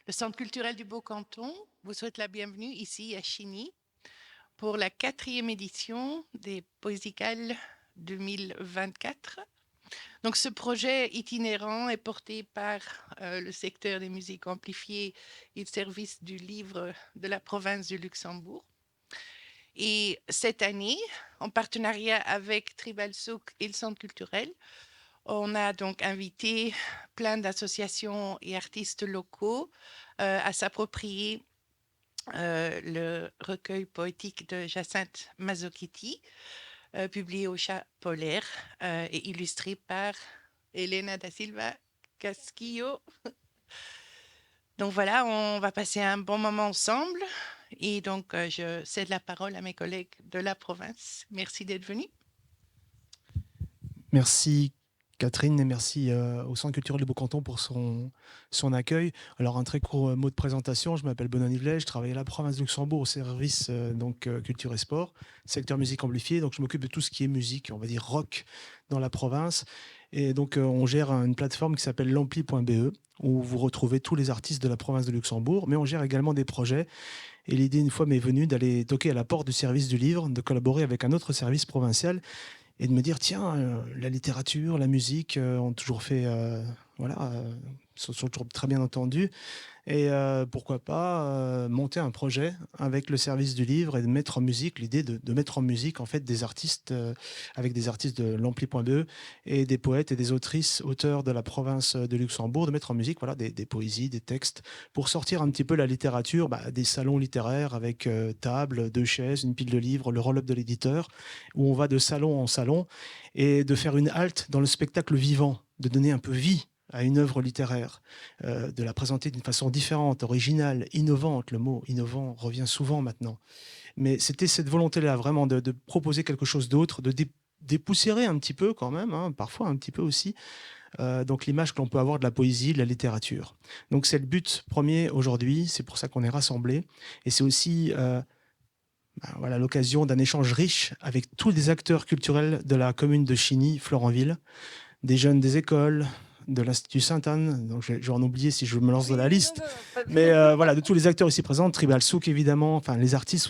Le Centre culturel du Beau-Canton vous souhaite la bienvenue ici à Chigny pour la 4e édition des Poésicales 2024. Donc, ce projet itinérant est porté par le secteur des musiques amplifiées et le service du livre de la province du Luxembourg. Et cette année, en partenariat avec Tribal Souk et le Centre culturel, on a donc invité plein d'associations et artistes locaux à s'approprier le recueil poétique de Jacinthe Mazzochetti, publié au Chat polaire et illustré par Elena da Silva Casquillo. Donc voilà, on va passer un bon moment ensemble. Et donc, je cède la parole à mes collègues de la province. Merci d'être venus. Merci Catherine et merci au Centre culturel du Beau-Canton pour son accueil. Alors un très court mot de présentation, je m'appelle Benoît Nivelet, je travaille à la province de Luxembourg au service culture et sport, secteur musique amplifiée, donc je m'occupe de tout ce qui est musique, on va dire rock dans la province. Et donc on gère une plateforme qui s'appelle l'ampli.be où vous retrouvez tous les artistes de la province de Luxembourg, mais on gère également des projets. Et l'idée, une fois m'est venue, d'aller toquer à la porte du service du livre, de collaborer avec un autre service provincial et de me dire tiens, la littérature, la musique ont toujours fait voilà, sont toujours très bien entendus. Et pourquoi pas monter un projet avec le service du livre et de mettre en musique, l'idée de mettre en musique en fait des artistes, avec des artistes de l'ampli.be et des poètes et des autrices, auteurs de la province de Luxembourg, de mettre en musique voilà, des poésies, des textes, pour sortir un petit peu la littérature des salons littéraires avec table, deux chaises, une pile de livres, le roll-up de l'éditeur, où on va de salon en salon et de faire une halte dans le spectacle vivant, de donner un peu vie à une œuvre littéraire, de la présenter d'une façon différente, originale, innovante. Le mot innovant revient souvent maintenant. Mais c'était cette volonté-là, vraiment, de proposer quelque chose d'autre, de dépoussiérer un petit peu quand même, hein, parfois un petit peu aussi, donc l'image que l'on peut avoir de la poésie, de la littérature. Donc c'est le but premier aujourd'hui, c'est pour ça qu'on est rassemblés. Et c'est aussi voilà, l'occasion d'un échange riche avec tous les acteurs culturels de la commune de Chigny, Florenville, des jeunes des écoles, de l'Institut Sainte-Anne, donc je vais en oublier si je me lance dans la liste, mais voilà, de tous les acteurs ici présents, Tribal Souk évidemment, enfin les artistes,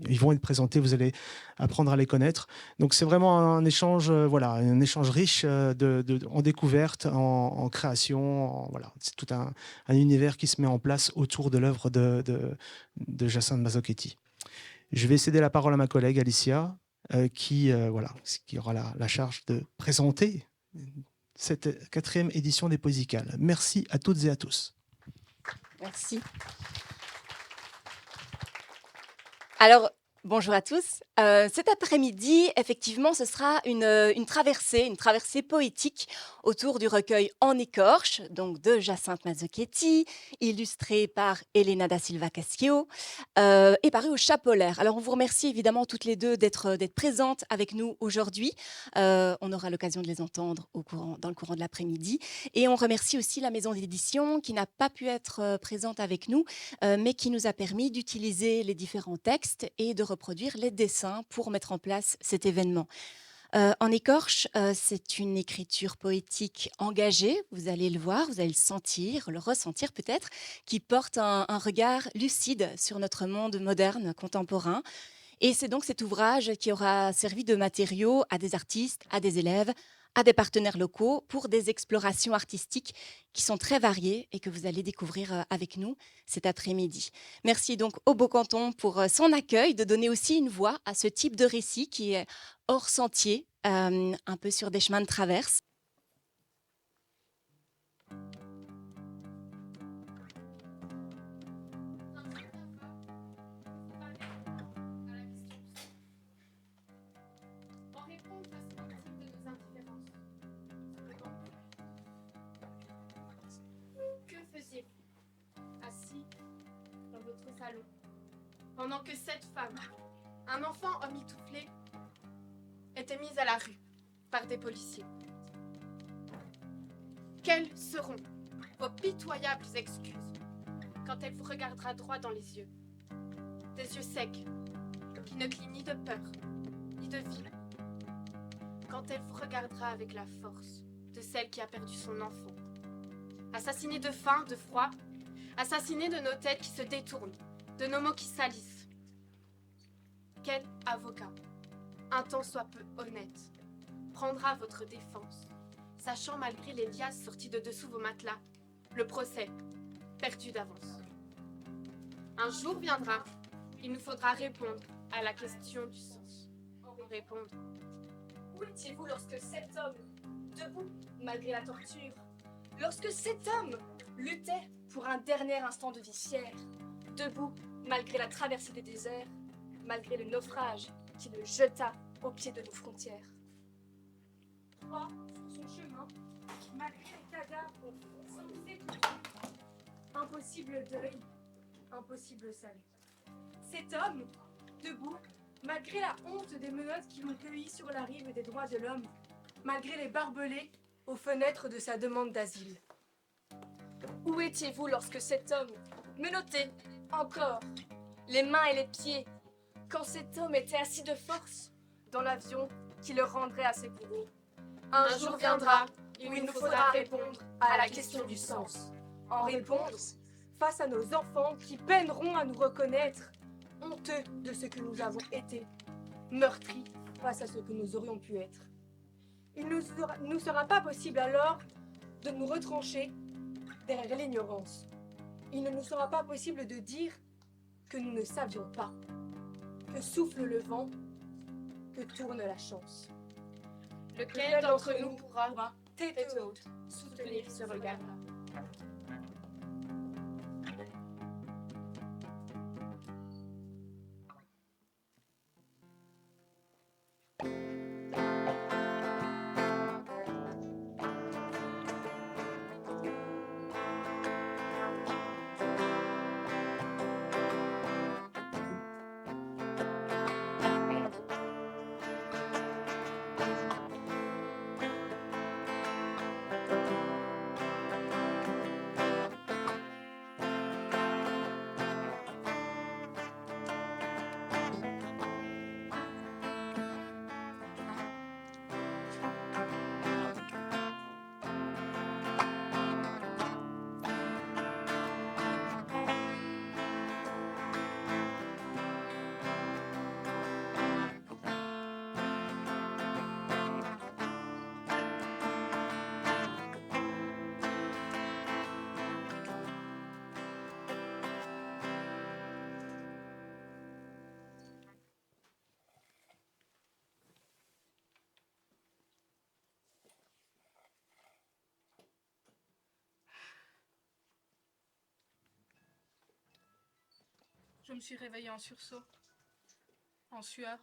ils vont être présentés, vous allez apprendre à les connaître. Donc c'est vraiment un échange, voilà, un échange riche en découverte, en création, voilà, c'est tout un univers qui se met en place autour de l'œuvre de Jacinthe Mazzochetti. Je vais céder la parole à ma collègue Alicia, voilà, qui aura la charge de présenter cette 4e édition des Poésicales. Merci à toutes et à tous. Merci. Alors, bonjour à tous. Cet après-midi, effectivement, ce sera une traversée poétique autour du recueil En écorche, donc de Jacinthe Mazzochetti, illustré par Elena da Silva Casquillo, et paru au Chat polaire. Alors, on vous remercie évidemment toutes les deux d'être présentes avec nous aujourd'hui. On aura l'occasion de les entendre dans le courant de l'après-midi. Et on remercie aussi la maison d'édition qui n'a pas pu être présente avec nous, mais qui nous a permis d'utiliser les différents textes et de reproduire les dessins pour mettre en place cet événement. En écorche, c'est une écriture poétique engagée, vous allez le voir, vous allez le sentir, le ressentir peut-être, qui porte un regard lucide sur notre monde moderne, contemporain. Et c'est donc cet ouvrage qui aura servi de matériau à des artistes, à des élèves, à des partenaires locaux pour des explorations artistiques qui sont très variées et que vous allez découvrir avec nous cet après-midi. Merci donc au Beau-Canton pour son accueil, de donner aussi une voix à ce type de récit qui est hors sentier, un peu sur des chemins de traverse. Que faisiez-vous assis dans votre salon pendant que cette femme, un enfant emmitouflé, était mise à la rue par des policiers? Quelles seront vos pitoyables excuses quand elle vous regardera droit dans les yeux? Des yeux secs, qui ne clignent ni de peur, ni de vie. Quand elle vous regardera avec la force de celle qui a perdu son enfant, assassinée de faim, de froid, Assassiné de nos têtes qui se détournent, de nos mots qui salissent. Quel avocat, un tant soit peu honnête, prendra votre défense, sachant malgré les liasses sorties de dessous vos matelas, le procès perdu d'avance. Un jour viendra, il nous faudra répondre à la question du sens. Répondre. Où étiez-vous lorsque cet homme, debout malgré la torture, lorsque cet homme luttait pour un dernier instant de vie fière, debout malgré la traversée des déserts, malgré le naufrage qui le jeta au pied de nos frontières? Droit sur son chemin, malgré les cadavres sans éblouir. Impossible deuil, impossible salut. Cet homme, debout, malgré la honte des menottes qui l'ont cueilli sur la rive des droits de l'homme, malgré les barbelés aux fenêtres de sa demande d'asile. Où étiez-vous lorsque cet homme, menotté, encore, les mains et les pieds, quand cet homme était assis de force dans l'avion qui le rendrait à ses bourreaux? Un jour viendra où il nous faudra répondre à la question du sens. En réponse, face à nos enfants qui peineront à nous reconnaître, honteux de ce que nous avons été, meurtris face à ce que nous aurions pu être. Il ne nous sera pas possible alors de nous retrancher derrière l'ignorance. Il ne nous sera pas possible de dire que nous ne savions pas, que souffle le vent, que tourne la chance. Lequel d'entre nous pourra, tête haute, soutenir ce regard-là? Je me suis réveillée en sursaut, en sueur,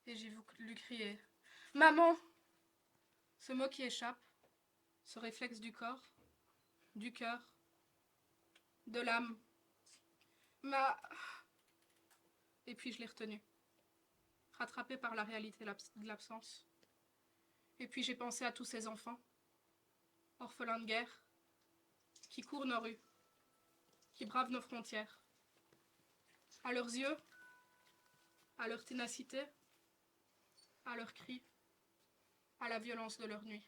et j'ai voulu crier « Maman !» Ce mot qui échappe, ce réflexe du corps, du cœur, de l'âme. Et puis je l'ai retenu, rattrapée par la réalité de l'absence. Et puis j'ai pensé à tous ces enfants, orphelins de guerre, qui courent nos rues, qui bravent nos frontières. À leurs yeux, à leur ténacité, à leurs cris, à la violence de leur nuit.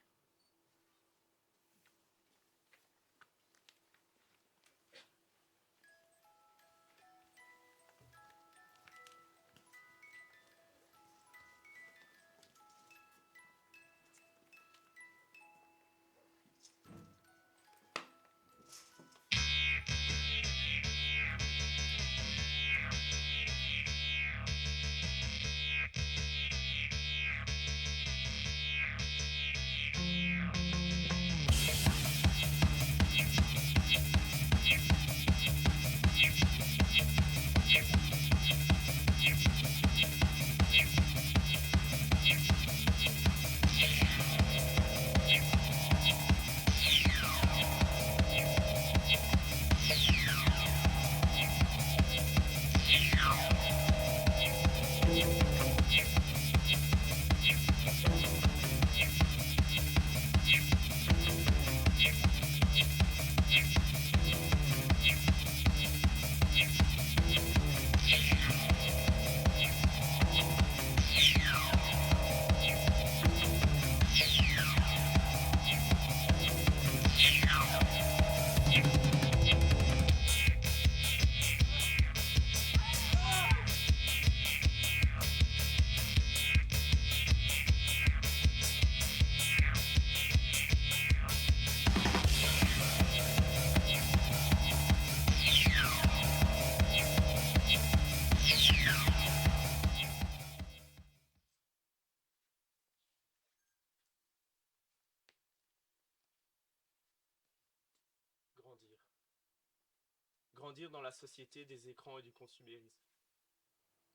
Grandir dans la société des écrans et du consumérisme.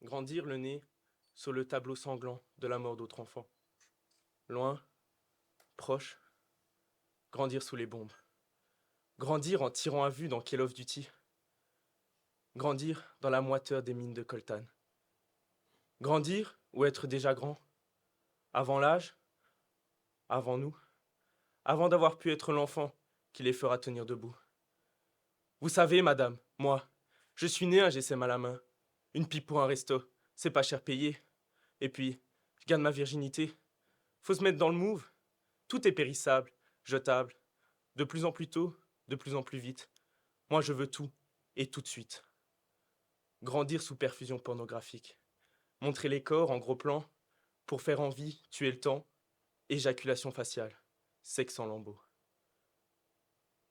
Grandir le nez sur le tableau sanglant de la mort d'autres enfants. Loin, proche, grandir sous les bombes. Grandir en tirant à vue dans Call of Duty. Grandir dans la moiteur des mines de coltan. Grandir ou être déjà grand. Avant l'âge, avant nous, avant d'avoir pu être l'enfant qui les fera tenir debout. Vous savez, madame, moi, je suis né un GSM à la main. Une pipe pour un resto, c'est pas cher payé. Et puis, je garde ma virginité. Faut se mettre dans le move. Tout est périssable, jetable. De plus en plus tôt, de plus en plus vite. Moi, je veux tout, et tout de suite. Grandir sous perfusion pornographique. Montrer les corps en gros plan, pour faire envie, tuer le temps. Éjaculation faciale, sexe en lambeaux.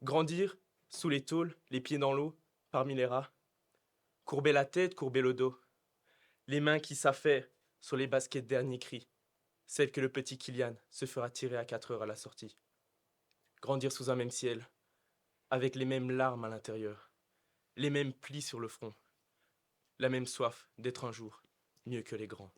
Grandir sous les tôles, les pieds dans l'eau, parmi les rats. Courber la tête, courber le dos. Les mains qui s'affairent sur les baskets dernier cri. Celle que le petit Kylian se fera tirer à 4 heures à la sortie. Grandir sous un même ciel, avec les mêmes larmes à l'intérieur, les mêmes plis sur le front, la même soif d'être un jour mieux que les grands.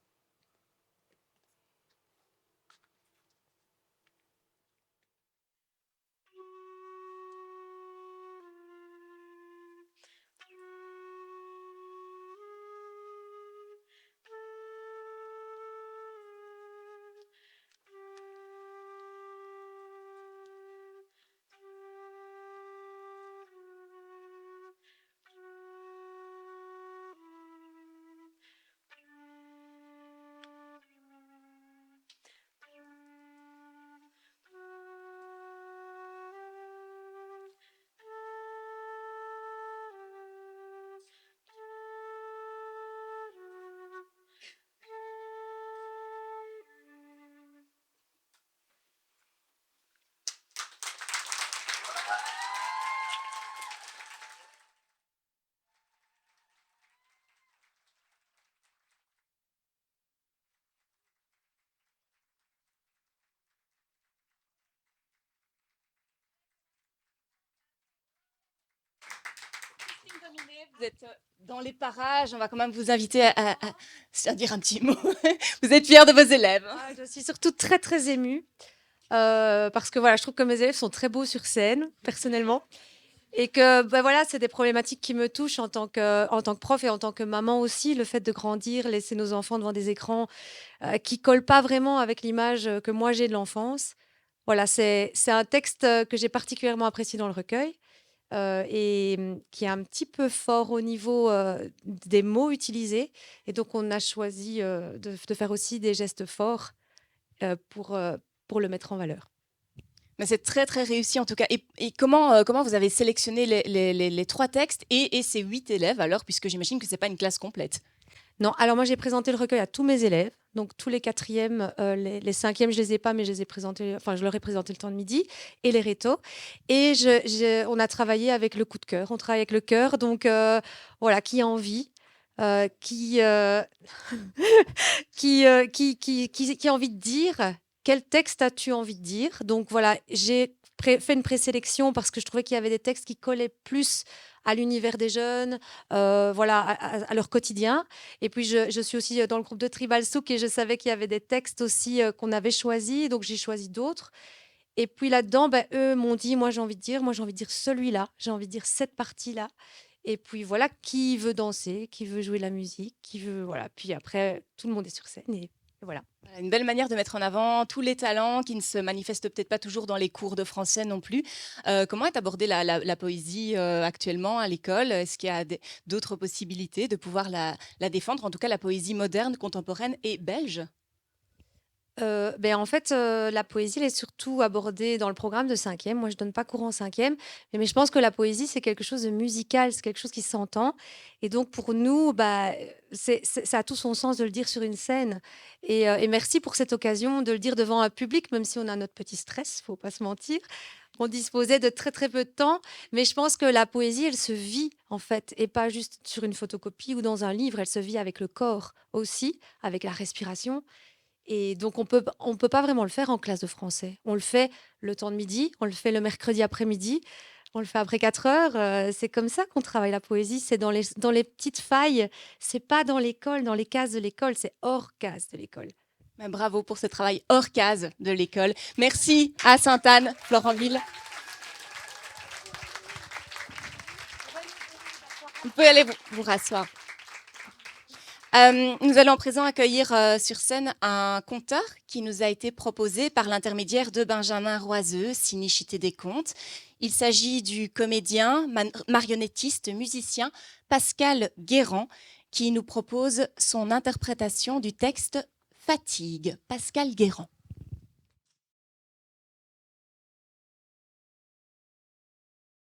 Vous êtes dans les parages, on va quand même vous inviter à dire un petit mot. Vous êtes fiers de vos élèves, hein? Je suis surtout très très émue parce que voilà, je trouve que mes élèves sont très beaux sur scène, personnellement, et que voilà, c'est des problématiques qui me touchent en tant que prof et en tant que maman aussi, le fait de grandir, laisser nos enfants devant des écrans qui collent pas vraiment avec l'image que moi j'ai de l'enfance. Voilà, c'est un texte que j'ai particulièrement apprécié dans le recueil. Qui est un petit peu fort au niveau des mots utilisés. Et donc, on a choisi de faire aussi des gestes forts pour le mettre en valeur. Mais c'est très très réussi en tout cas. Et comment vous avez sélectionné les 3 textes et ces 8 élèves alors, puisque j'imagine que c'est pas une classe complète? Non, alors moi j'ai présenté le recueil à tous mes élèves, donc tous les 4e, les 5e je les ai pas, mais je leur ai présenté le temps de midi, et les rétos. Et on a travaillé avec le coup de cœur, on travaille avec le cœur, donc voilà, qui a envie, qui a envie de dire, quel texte as-tu envie de dire? Donc voilà, j'ai fait une présélection parce que je trouvais qu'il y avait des textes qui collaient plus à l'univers des jeunes, voilà, à leur quotidien. Et puis, je suis aussi dans le groupe de Tribal Souk et je savais qu'il y avait des textes aussi qu'on avait choisis, donc j'ai choisi d'autres. Et puis là-dedans, eux m'ont dit, moi j'ai envie de dire celui-là, j'ai envie de dire cette partie-là. Et puis voilà, qui veut danser, qui veut jouer de la musique, qui veut, voilà. Puis après, tout le monde est sur scène et voilà. Voilà, une belle manière de mettre en avant tous les talents qui ne se manifestent peut-être pas toujours dans les cours de français non plus. Comment est abordée la poésie actuellement à l'école? Est-ce qu'il y a d'autres possibilités de pouvoir la défendre, en tout cas la poésie moderne, contemporaine et belge? En fait, la poésie, elle est surtout abordée dans le programme de 5e. Moi, je donne pas cours en 5e, mais je pense que la poésie, c'est quelque chose de musical, c'est quelque chose qui s'entend. Et donc, pour nous, ça a tout son sens de le dire sur une scène. Et merci pour cette occasion de le dire devant un public, même si on a notre petit stress, faut pas se mentir. On disposait de très très peu de temps, mais je pense que la poésie, elle se vit en fait, et pas juste sur une photocopie ou dans un livre. Elle se vit avec le corps aussi, avec la respiration. Et donc, on peut pas vraiment le faire en classe de français. On le fait le temps de midi, on le fait le mercredi après-midi. On le fait après 4 heures. C'est comme ça qu'on travaille la poésie. C'est dans les petites failles. C'est pas dans l'école, dans les cases de l'école. C'est hors case de l'école. Ben, bravo pour ce travail hors case de l'école. Merci à Sainte-Anne, Florentville. Vous pouvez aller vous rasseoir. Nous allons à présent accueillir sur scène un conteur qui nous a été proposé par l'intermédiaire de Benjamin Roiseux, Cynicité des contes. Il s'agit du comédien, marionnettiste, musicien Pascal Guérand qui nous propose son interprétation du texte Fatigue. Pascal Guérand.